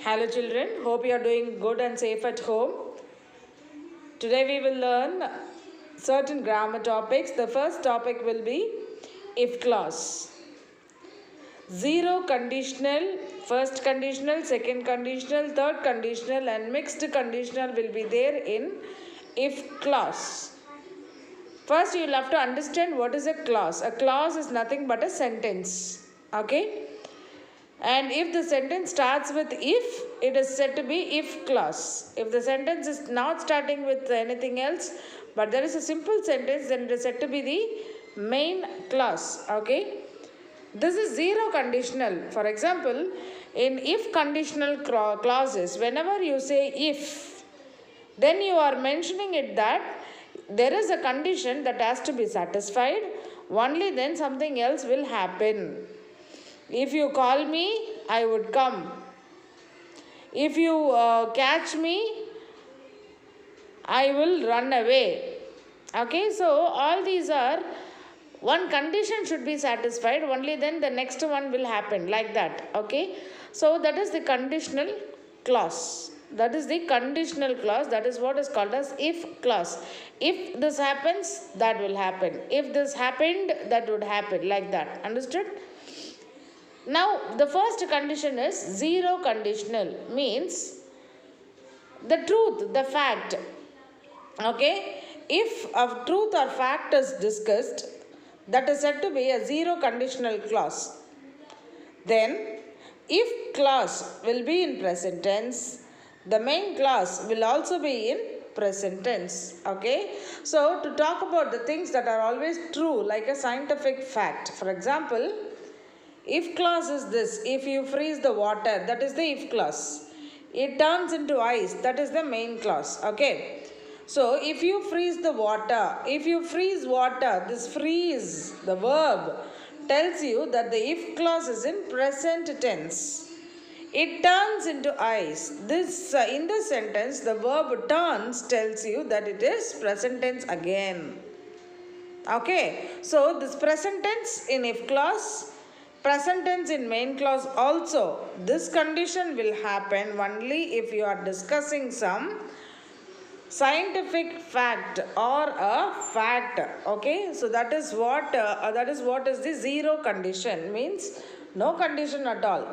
Hello children, hope you are doing good and safe at home. Today we will learn certain grammar topics. The first topic will be if clause. Zero conditional, first conditional, second conditional, third conditional and mixed conditional will be there in if clause. First you will have to understand what is a clause. A clause is nothing but a sentence. Okay? And if the sentence starts with if, it is said to be if clause. If the sentence is not starting with anything else, but there is a simple sentence, then it is said to be the main clause. Okay? This is zero conditional. For example, in if conditional clauses, whenever you say if, then you are mentioning it that there is a condition that has to be satisfied, only then something else will happen. If you call me, I would come. If you catch me, I will run away. Okay, so all these are, one condition should be satisfied, only then the next one will happen, like that. Okay, so that is the conditional clause. That is the conditional clause. That is what is called as if clause. If this happens, that will happen. If this happened, that would happen, like that. Understood? Now, the first condition is zero conditional, means the truth, the fact. Okay? If a truth or fact is discussed, that is said to be a zero conditional clause. Then, if clause will be in present tense, the main clause will also be in present tense. Okay? So, to talk about the things that are always true, like a scientific fact. For example, if clause is this: if you freeze the water, that is the if clause. It turns into ice, that is the main clause. Okay. So if you freeze the water, if you freeze water, this freeze, the verb, tells you that the if clause is in present tense. It turns into ice. This in this sentence, the verb turns tells you that it is present tense again. Okay. So this present tense in if clause, present tense in main clause also. This condition will happen only if you are discussing some scientific fact or a fact. Okay, so that is what is the zero condition, means no condition at all.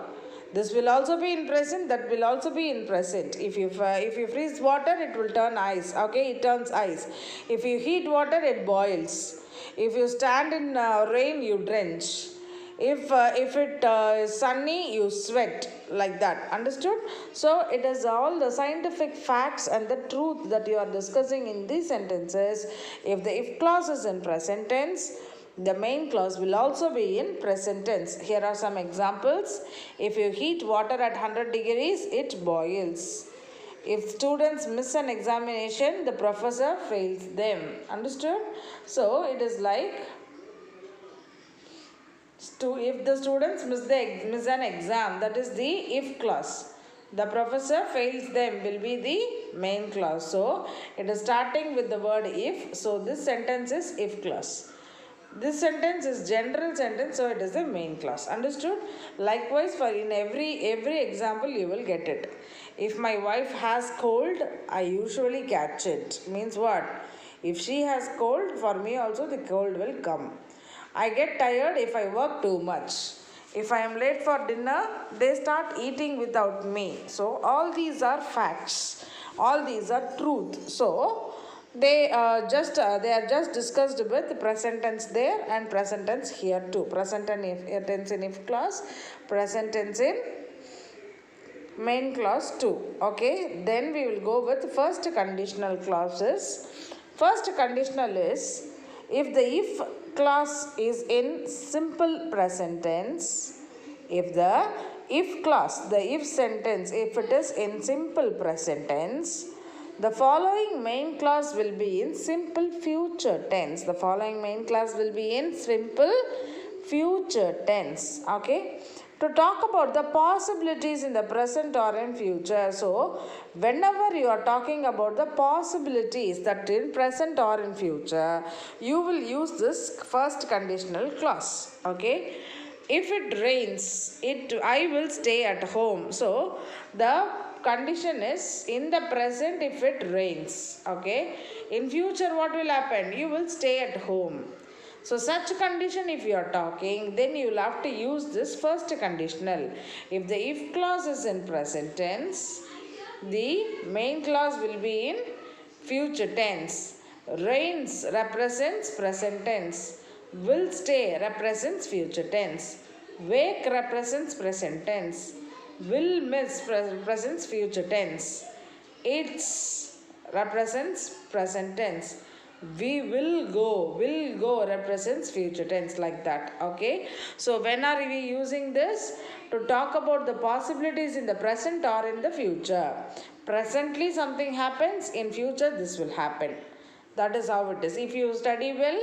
This will also be in present, that will also be in present. If you freeze water, it will turn ice. Okay, it turns ice. If you heat water, it boils. If you stand in rain, you drench. If it is sunny, you sweat, like that. Understood? So it is all the scientific facts and the truth that you are discussing in these sentences. If the if clause is in present tense, the main clause will also be in present tense. Here are some examples. If you heat water at 100 degrees, it boils. If students miss an examination, the professor fails them. Understood? So it is like, if the students miss an exam, that is the if clause. The professor fails them will be the main clause. So it is starting with the word if. So this sentence is if clause. This sentence is general sentence, so it is the main clause. Understood? Likewise, for in every example you will get it. If my wife has cold, I usually catch it. Means what? If she has cold, for me also the cold will come. I get tired if I work too much. If I am late for dinner, they start eating without me. So all these are facts. All these are truth. So they are just discussed with present tense there and present tense here too. Present tense in if clause, present tense in main clause too. Okay. Then we will go with first conditional clauses. First conditional is if the if clause is in simple present tense. If the if clause, the if sentence, if it is in simple present tense, the following main clause will be in simple future tense. The following main clause will be in simple future tense. Okay. To talk about the possibilities in the present or in future. So, whenever you are talking about the possibilities that in present or in future, you will use this first conditional clause. Okay. If it rains, I will stay at home. So the condition is in the present if it rains. Okay, in future what will happen? You will stay at home. So such condition if you are talking, then you will have to use this first conditional. If the if clause is in present tense, the main clause will be in future tense. Rains represents present tense. Will stay represents future tense. Wake represents present tense. Will miss represents future tense. It's represents present tense. Will go represents future tense, like that. Okay, so when are we using this? To talk about the possibilities in the present or in the future. Presently something happens, in future this will happen. That is how it is. If you study well,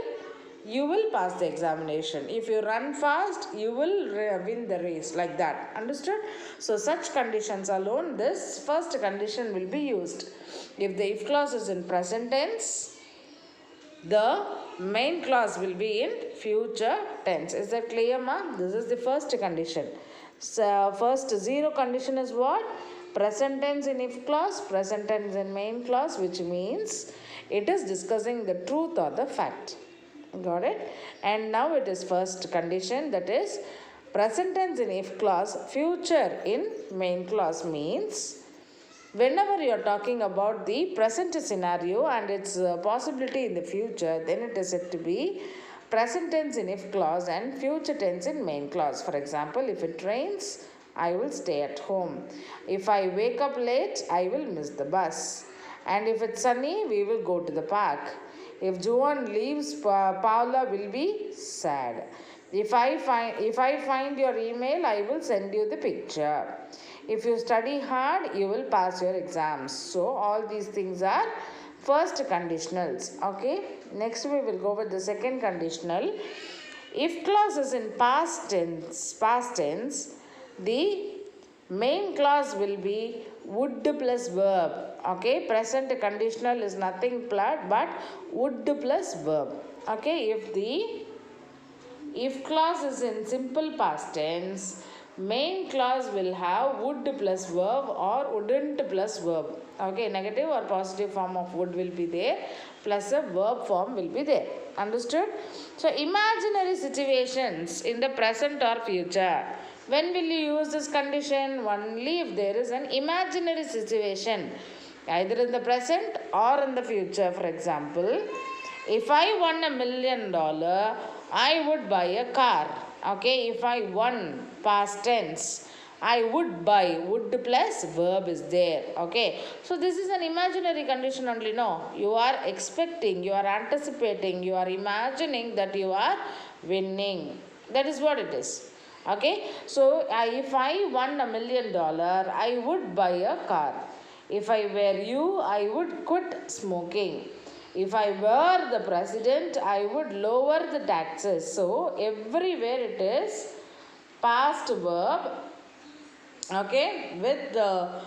you will pass the examination. If you run fast, you will win the race, like that. Understood? So such conditions alone, this first condition will be used. If the if clause is in present tense, the main clause will be in future tense. Is that clear, ma? This is the first condition. So first zero condition is what? Present tense in if clause, present tense in main clause, which means it is discussing the truth or the fact. Got it? And now it is first condition, that is present tense in if clause, future in main clause, means whenever you are talking about the present scenario and its possibility in the future, then it is said to be present tense in if clause and future tense in main clause. For example, if it rains, I will stay at home. If I wake up late, I will miss the bus. And if it's sunny, we will go to the park. If Joan leaves, Paula will be sad. If I find your email, I will send you the picture. If you study hard, you will pass your exams. So all these things are first conditionals. Okay. Next we will go with the second conditional. If clause is in past tense, the main clause will be would plus verb. Okay, present conditional is nothing but would plus verb. Okay, if clause is in simple past tense, main clause will have would plus verb or wouldn't plus verb. Okay, negative or positive form of would will be there, plus a verb form will be there. Understood? So imaginary situations in the present or future. When will you use this condition? Only if there is an imaginary situation, either in the present or in the future. For example, if I won $1 million, I would buy a car. Okay, if I won past tense, I would buy. Would plus verb is there. Okay, so this is an imaginary condition only. No, you are expecting, you are anticipating, you are imagining that you are winning. That is what it is. Okay, so if I won $1 million, I would buy a car. If I were you, I would quit smoking. If I were the president, I would lower the taxes. So everywhere it is past verb. Okay, with the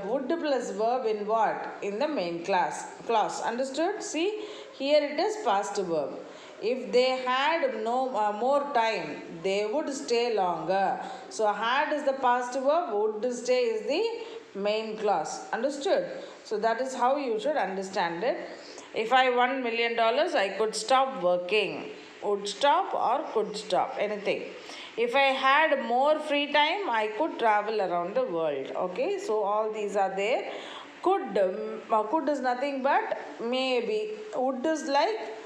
would plus verb in what? In the main clause. Understood? See, here it is past verb. If they had more time, they would stay longer. So had is the past verb, would stay is the main clause. Understood? So that is how you should understand it. If I won $1 million, I could stop working. Would stop or could stop, anything. If I had more free time, I could travel around the world. Okay, so all these are there. Could is nothing but maybe. Would is like,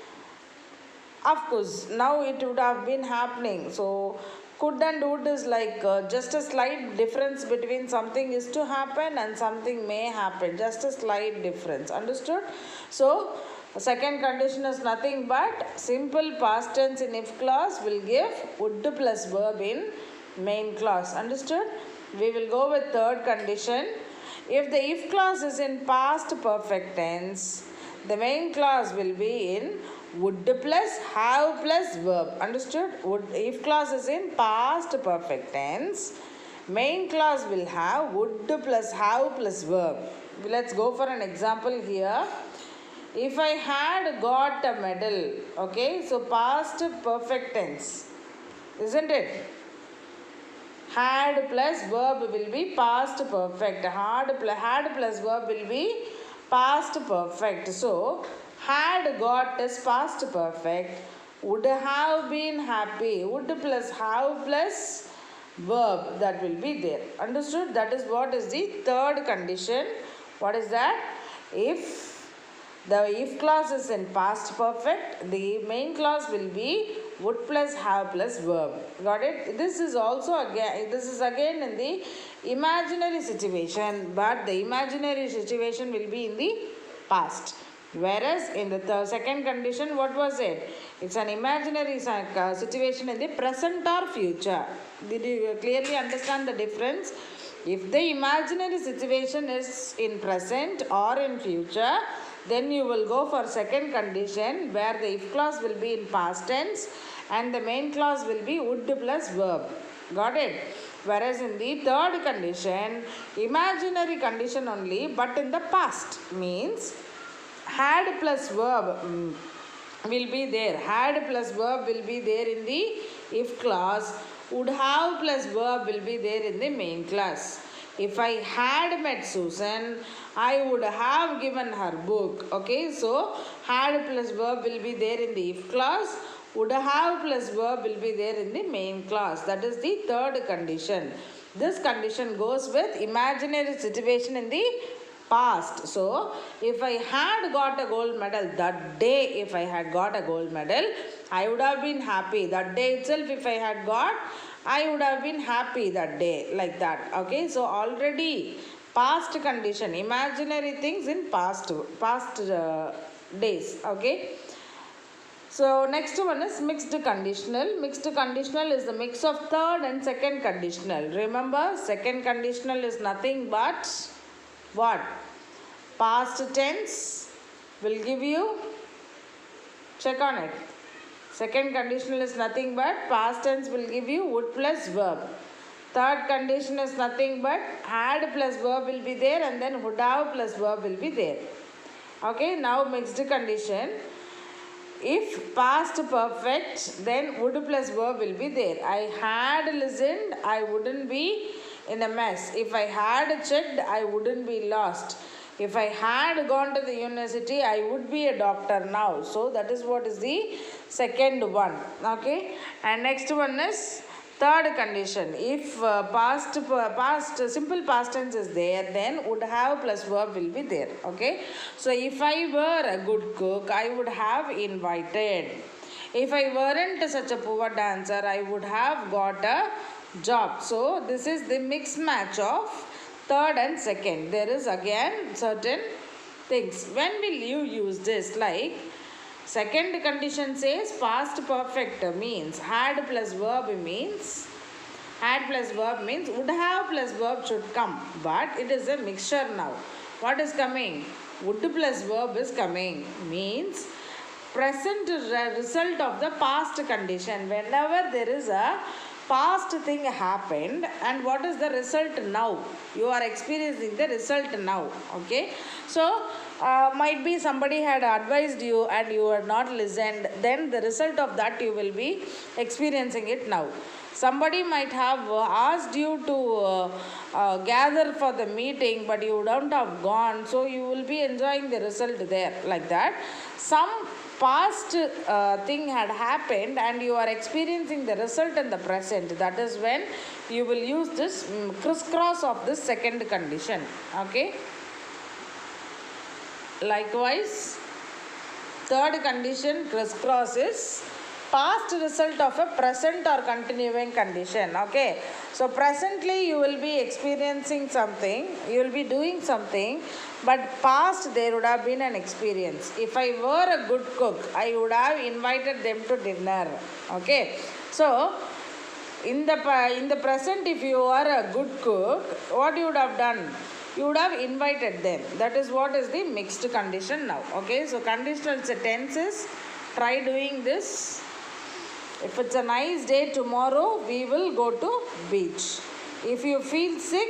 of course, now it would have been happening. So could and would is like just a slight difference between something is to happen and something may happen. Just a slight difference. Understood? So second condition is nothing but simple past tense in if clause will give would plus verb in main clause. Understood? We will go with third condition. If the if clause is in past perfect tense, the main clause will be in would plus have plus verb. Understood? Would, if clause is in past perfect tense, main clause will have would plus have plus verb. Let's go for an example here. If I had got a medal, okay, so past perfect tense. isn't it? Had plus verb will be past perfect. Had plus verb will be past perfect. So, had got is past perfect. Would have been happy. Would plus have plus verb, that will be there. Understood? That is what is the third condition. What is that? If the if clause is in past perfect, the main clause will be would plus have plus verb. Got it? This is again in the imaginary situation, but the imaginary situation will be in the past. Whereas in the second condition, what was it? It's an imaginary situation in the present or future. Did you clearly understand the difference? If the imaginary situation is in present or in future, then you will go for second condition where the if clause will be in past tense and the main clause will be would plus verb. Got it? Whereas in the third condition, imaginary condition only, but in the past, means had plus verb will be there. Had plus verb will be there in the if clause. Would have plus verb will be there in the main clause. If I had met Susan, I would have given her book. Okay, so had plus verb will be there in the if clause. Would have plus verb will be there in the main clause. That is the third condition. This condition goes with imaginary situation in the past. So, if I had got a gold medal that day, if I had got a gold medal, I would have been happy. That day itself, if I had got, I would have been happy that day, like that. Okay, so already past condition, imaginary things in past days. Okay. So next one is mixed conditional. Mixed conditional is the mix of third and second conditional. Remember, second conditional is nothing but what? Past tense will give you, check on it. Second conditional is nothing but past tense will give you would plus verb. Third condition is nothing but had plus verb will be there and then would have plus verb will be there. Okay, now mixed condition. If past perfect, then would plus verb will be there. I had listened, I wouldn't be in a mess. If I had checked, I wouldn't be lost. If I had gone to the university, I would be a doctor now. So that is what is the second one. Okay. And next one is third condition. If simple past tense is there, then would have plus verb will be there. Okay. So if I were a good cook, I would have invited. If I weren't such a poor dancer, I would have got a job. So this is the mix match of third and second. There is again certain things. When will you use this? Like second condition says past perfect means had plus verb means would have plus verb should come, but it is a mixture now. What is coming? Would plus verb is coming, means present result of the past condition. Whenever there is a past thing happened and what is the result now? You are experiencing the result now. Okay, so might be somebody had advised you and you had not listened, then the result of that you will be experiencing it now. Somebody might have asked you to gather for the meeting, but you don't have gone, so you will be enjoying the result there, like that. Some past thing had happened and you are experiencing the result in the present. That is when you will use this crisscross of this second condition. Okay. Likewise, third condition crisscross is past result of a present or continuing condition. Okay. So presently you will be experiencing something, you will be doing something, but past there would have been an experience. If I were a good cook, I would have invited them to dinner. Okay. So in the present, if you are a good cook, what you would have done? You would have invited them. That is what is the mixed condition now. Okay. So conditional tenses, try doing this. If it's a nice day tomorrow, we will go to beach. If you feel sick,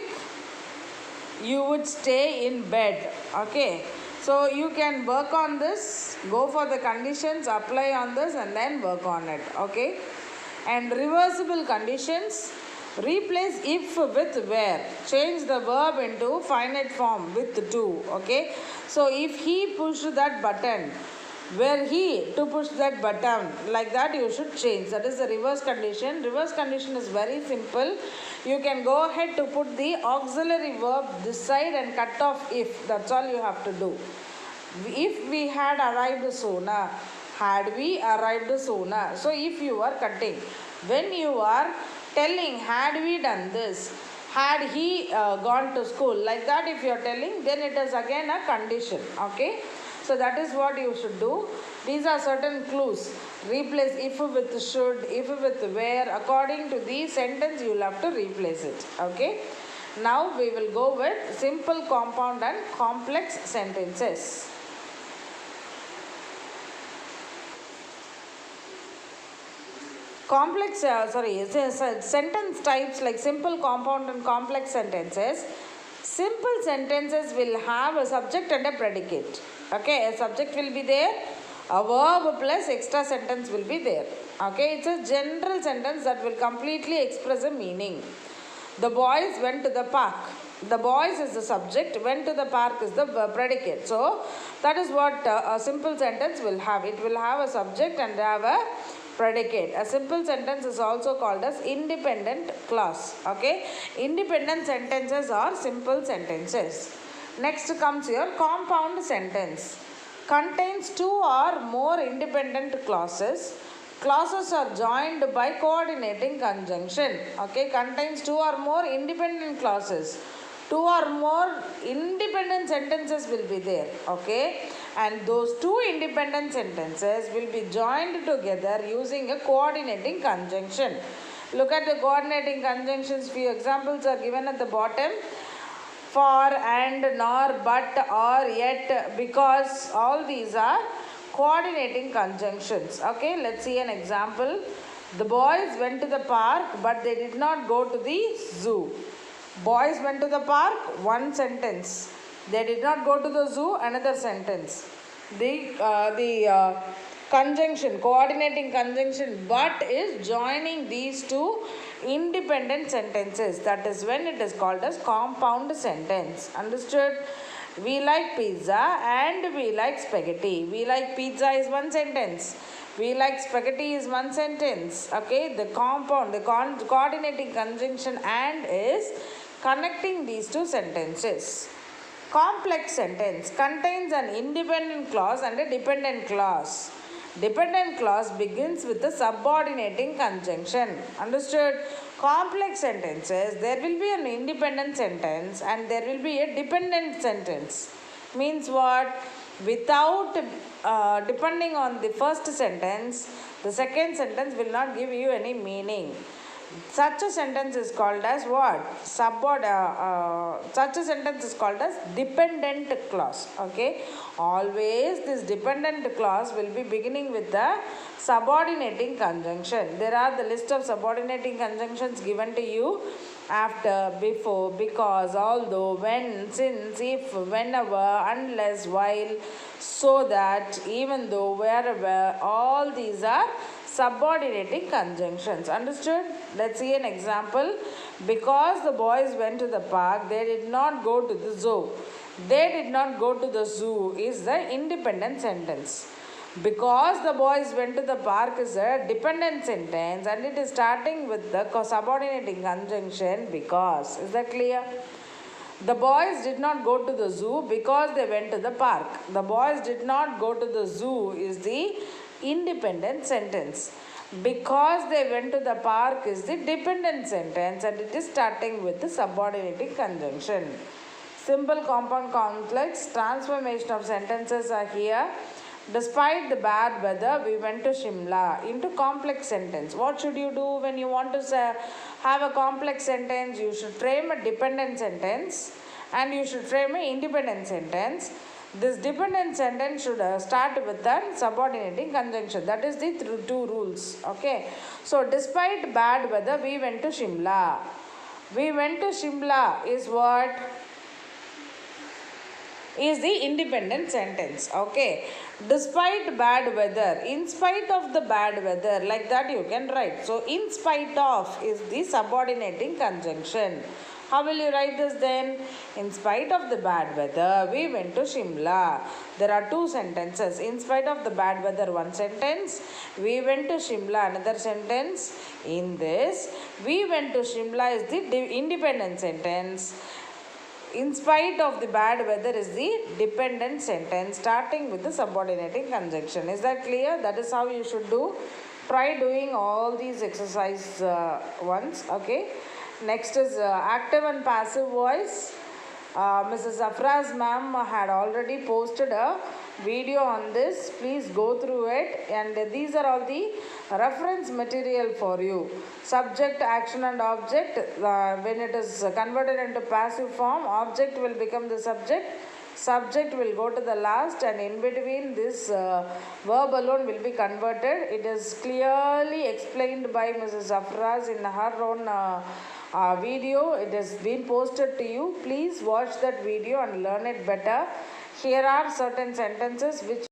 you would stay in bed. Okay. So you can work on this, go for the conditions, apply on this and then work on it. Okay. And reversible conditions, replace if with where. Change the verb into finite form with to. Okay. So if he pushed that button, were he to push that button, like that you should change. That is the reverse condition. Reverse condition is very simple. You can go ahead to put the auxiliary verb this side and cut off if. That's all you have to do. If we had arrived sooner, had we arrived sooner. So if you are cutting, when you are telling had we done this, had he gone to school, like that if you are telling, then it is again a condition. Okay. So that is what you should do. These are certain clues. Replace if with should, if with where. According to the sentence, you will have to replace it. Okay. Now we will go with simple, compound and complex sentences. Complex, sentence types like simple, compound and complex sentences. Simple sentences will have a subject and a predicate. Okay, a subject will be there, a verb plus extra sentence will be there. Okay, it's a general sentence that will completely express a meaning. The boys went to the park. The boys is the subject, went to the park is the predicate. So that is what a simple sentence will have. It will have a subject and have a predicate. A simple sentence is also called as independent clause. Okay, independent sentences are simple sentences. Next comes your compound sentence. Contains two or more independent clauses. Clauses are joined by coordinating conjunction. Okay, contains two or more independent clauses. Two or more independent sentences will be there. Okay, and those two independent sentences will be joined together using a coordinating conjunction. Look at the coordinating conjunctions. Few examples are given at the bottom. For, and, nor, but, or, yet, because, all these are coordinating conjunctions. Okay, let's see an example. The boys went to the park, but they did not go to the zoo. Boys went to the park, one sentence. They did not go to the zoo, another sentence. The conjunction, coordinating conjunction, but is joining these two independent sentences. That is when it is called as compound sentence. Understood? We like pizza and we like spaghetti. We like pizza is one sentence. We like spaghetti is one sentence. Okay, the compound, the coordinating conjunction and is connecting these two sentences. Complex sentence contains an independent clause and a dependent clause. Dependent clause begins with a subordinating conjunction. Understood? Complex sentences, there will be an independent sentence and there will be a dependent sentence. Means what? Without depending on the first sentence, the second sentence will not give you any meaning. Such a sentence is called as what? Such a sentence is called as dependent clause. Okay. Always this dependent clause will be beginning with the subordinating conjunction. There are the list of subordinating conjunctions given to you. After, before, because, although, when, since, if, whenever, unless, while, so that, even though, wherever, all these are subordinating conjunctions. Understood? Let's see an example. Because the boys went to the park, they did not go to the zoo. They did not go to the zoo is the independent sentence. Because the boys went to the park is a dependent sentence and it is starting with the subordinating conjunction because. Is that clear? The boys did not go to the zoo because they went to the park. The boys did not go to the zoo is the independent sentence. Because they went to the park is the dependent sentence and it is starting with the subordinating conjunction. Simple, compound, complex, transformation of sentences are here. Despite the bad weather, we went to Shimla. Into complex sentence. What should you do when you want to have a complex sentence? You should frame a dependent sentence and you should frame an independent sentence. This dependent sentence should start with a subordinating conjunction. That is the two rules. Okay. So, despite bad weather, we went to Shimla. We went to Shimla is what? is the independent sentence. Okay. Despite bad weather, in spite of the bad weather, like that you can write. So, in spite of is the subordinating conjunction. How will you write this then? In spite of the bad weather, we went to Shimla. There are two sentences. In spite of the bad weather, one sentence. We went to Shimla, another sentence. In this, we went to Shimla is the independent sentence. In spite of the bad weather is the dependent sentence starting with the subordinating conjunction. Is that clear? That is how you should do. Try doing all these exercise once. Okay. Next is active and passive voice. Mrs. Afraz ma'am had already posted a video on this. Please go through it, and these are all the reference material for you. Subject, action and object. When it is converted into passive form, object will become the subject. Subject will go to the last, and in between this verb alone will be converted. It is clearly explained by Mrs. Afraz in her own video. It has been posted to you. Please watch that video and learn it better. Here are certain sentences which